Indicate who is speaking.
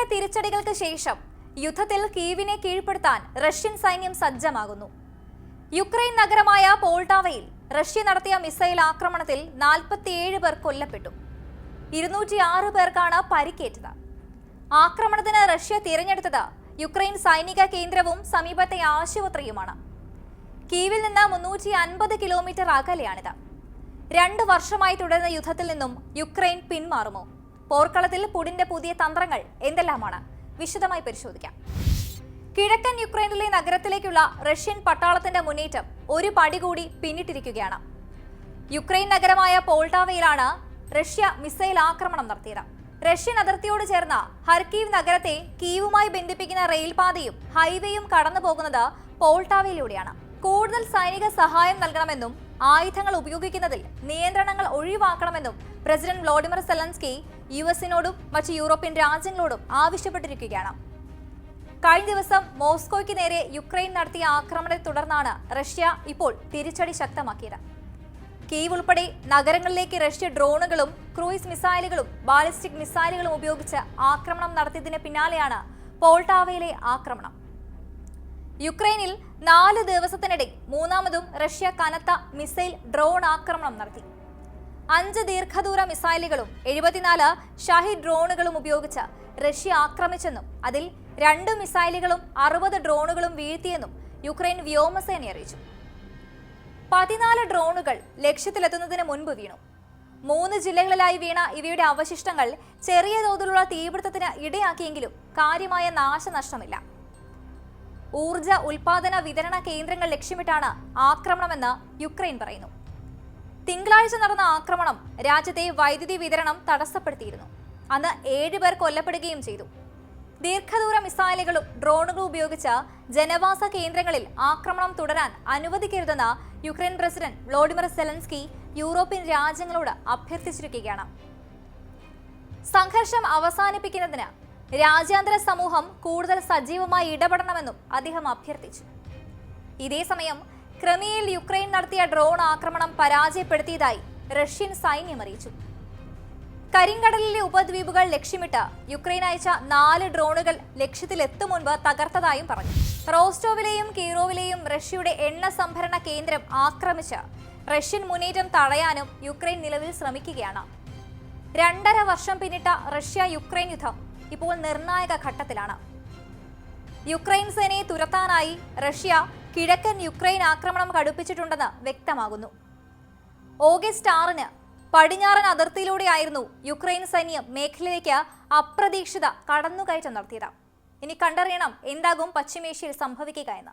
Speaker 1: ഏറെ തിരിച്ചടികൾക്ക് ശേഷം യുദ്ധത്തിൽ കീവിനെ കീഴ്പ്പെടുത്താൻ റഷ്യൻ സൈന്യം സജ്ജമാകുന്നു. യുക്രൈൻ നഗരമായ പോൾട്ടാവയിൽ റഷ്യ നടത്തിയ മിസൈൽ ആക്രമണത്തിൽ 47 പേർ കൊല്ലപ്പെട്ടു. 206 പേർക്കാണ് പരിക്കേറ്റത്. ആക്രമണത്തിന് റഷ്യ തിരഞ്ഞെടുത്തത് യുക്രൈൻ സൈനിക കേന്ദ്രവും സമീപത്തെ ആശുപത്രിയുമാണ്. കീവിൽ നിന്ന് 350 കിലോമീറ്റർ അകലെയാണിത്. 2 വർഷമായി തുടരുന്ന യുദ്ധത്തിൽ നിന്നും യുക്രൈൻ പിന്മാറുമോ? പോർക്കളത്തിൽ പുടിന്റെ പുതിയ തന്ത്രങ്ങൾ എന്തെല്ലാമാണ്? വിശദമായി പരിശോധിക്കാം. കിഴക്കൻ യുക്രൈനിലെ നഗരത്തിലേക്കുള്ള റഷ്യൻ പട്ടാളത്തിന്റെ മുന്നേറ്റം ഒരു പടി കൂടി പിന്നിട്ടിരിക്കുകയാണ്. യുക്രൈൻ നഗരമായ പോൾട്ടാവയിലാണ് റഷ്യ മിസൈൽ ആക്രമണം നടത്തിയത്. റഷ്യൻ അതിർത്തിയോട് ചേർന്ന ഹർക്കീവ് നഗരത്തെ കീവുമായി ബന്ധിപ്പിക്കുന്ന റെയിൽപാതയും ഹൈവേയും കടന്നു പോകുന്നത് പോൾട്ടാവയിലൂടെയാണ്. കൂടുതൽ സൈനിക സഹായം നൽകണമെന്നും ആയുധങ്ങൾ ഉപയോഗിക്കുന്നതിൽ നിയന്ത്രണങ്ങൾ ഒഴിവാക്കണമെന്നും പ്രസിഡന്റ് വ്ളോഡിമിർ സെലൻസ്കി യുഎസിനോടും മറ്റ് യൂറോപ്യൻ രാജ്യങ്ങളോടും ആവശ്യപ്പെട്ടിരിക്കുകയാണ്. കഴിഞ്ഞ ദിവസം മോസ്കോയ്ക്ക് നേരെ യുക്രൈൻ നടത്തിയ ആക്രമണത്തെ തുടർന്നാണ് റഷ്യ ഇപ്പോൾ തിരിച്ചടി ശക്തമാക്കിയത്. കീവ് ഉൾപ്പെടെ നഗരങ്ങളിലേക്ക് റഷ്യ ഡ്രോണുകളും ക്രൂയിസ് മിസൈലുകളും ബാലിസ്റ്റിക് മിസൈലുകളും ഉപയോഗിച്ച് ആക്രമണം നടത്തിയതിന് പിന്നാലെയാണ് പോൾട്ടാവയിലെ ആക്രമണം. യുക്രൈനിൽ 4 ദിവസത്തിനിടെ മൂന്നാമതും റഷ്യ കനത്ത മിസൈൽ ഡ്രോൺ ആക്രമണം നടത്തി. 5 ദീർഘദൂര മിസൈലുകളും 74 ഷാഹിദ് ഡ്രോണുകളും ഉപയോഗിച്ച് റഷ്യ ആക്രമിച്ചെന്നും അതിൽ 2 മിസൈലുകളും 60 ഡ്രോണുകളും വീഴ്ത്തിയെന്നും യുക്രൈൻ വ്യോമസേന അറിയിച്ചു. 14 ഡ്രോണുകൾ ലക്ഷ്യത്തിലെത്തുന്നതിന് മുൻപ് വീണു. 3 ജില്ലകളിലായി വീണ ഇവയുടെ അവശിഷ്ടങ്ങൾ ചെറിയ തോതിലുള്ള തീപിടുത്തത്തിന് ഇടയാക്കിയെങ്കിലും കാര്യമായ നാശനഷ്ടമില്ല. ഊർജ ഉൽപാദന വിതരണ കേന്ദ്രങ്ങൾ ലക്ഷ്യമിട്ടാണ് ആക്രമണമെന്ന് യുക്രൈൻ പറയുന്നു. തിങ്കളാഴ്ച നടന്ന ആക്രമണം രാജ്യത്തെ വൈദ്യുതി വിതരണം തടസ്സപ്പെടുത്തിയിരുന്നു. അന്ന് 7 പേർ കൊല്ലപ്പെടുകയും ചെയ്തു. ദീർഘദൂര മിസൈലുകളും ഡ്രോണുകളും ഉപയോഗിച്ച് ജനവാസ കേന്ദ്രങ്ങളിൽ ആക്രമണം തുടരാൻ അനുവദിക്കരുതെന്ന് Ukraine president Volodymyr Zelensky European രാജ്യങ്ങളോട് അഭ്യർത്ഥിച്ചിരിക്കുകയാണ്. സംഘർഷം അവസാനിപ്പിക്കുന്നതിന് രാജ്യാന്തര സമൂഹം കൂടുതൽ സജീവമായി ഇടപെടണമെന്നും അദ്ദേഹം അഭ്യർത്ഥിച്ചു. ഇതേസമയം ക്രിമിയയിൽ യുക്രൈൻ നടത്തിയ ഡ്രോൺ ആക്രമണം പരാജയപ്പെടുത്തിയതായി റഷ്യൻ സൈന്യം അറിയിച്ചു. കരിങ്കടലിലെ ഉപദ്വീപുകൾ ലക്ഷ്യമിട്ട് യുക്രൈൻ അയച്ച 4 ഡ്രോണുകൾ ലക്ഷ്യത്തിലെത്തും മുൻപ് തകർത്തതായും പറഞ്ഞു. റോസ്റ്റോവിലെയും കീറോവിലെയും റഷ്യയുടെ എണ്ണ സംഭരണ കേന്ദ്രം ആക്രമിച്ച് റഷ്യൻ മുന്നേറ്റം തടയാനും യുക്രൈൻ നിലവിൽ ശ്രമിക്കുകയാണ്. 2.5 വർഷം പിന്നിട്ട റഷ്യ യുക്രൈൻ യുദ്ധം ഇപ്പോൾ നിർണായക ഘട്ടത്തിലാണ്. യുക്രൈൻ സേനയെ തുരത്താനായി റഷ്യ കിഴക്കൻ യുക്രൈൻ ആക്രമണം കടുപ്പിച്ചിട്ടുണ്ടെന്ന് വ്യക്തമാകുന്നു. ഓഗസ്റ്റ് 6-ന് പടിഞ്ഞാറൻ അതിർത്തിയിലൂടെയായിരുന്നു യുക്രൈൻ സൈന്യം മേഖലയിലേക്ക് അപ്രതീക്ഷിത കടന്നുകയറ്റം നടത്തിയത്. ഇനി കണ്ടറിയണം എന്താകും പശ്ചിമേഷ്യയിൽ സംഭവിക്കുക എന്ന്.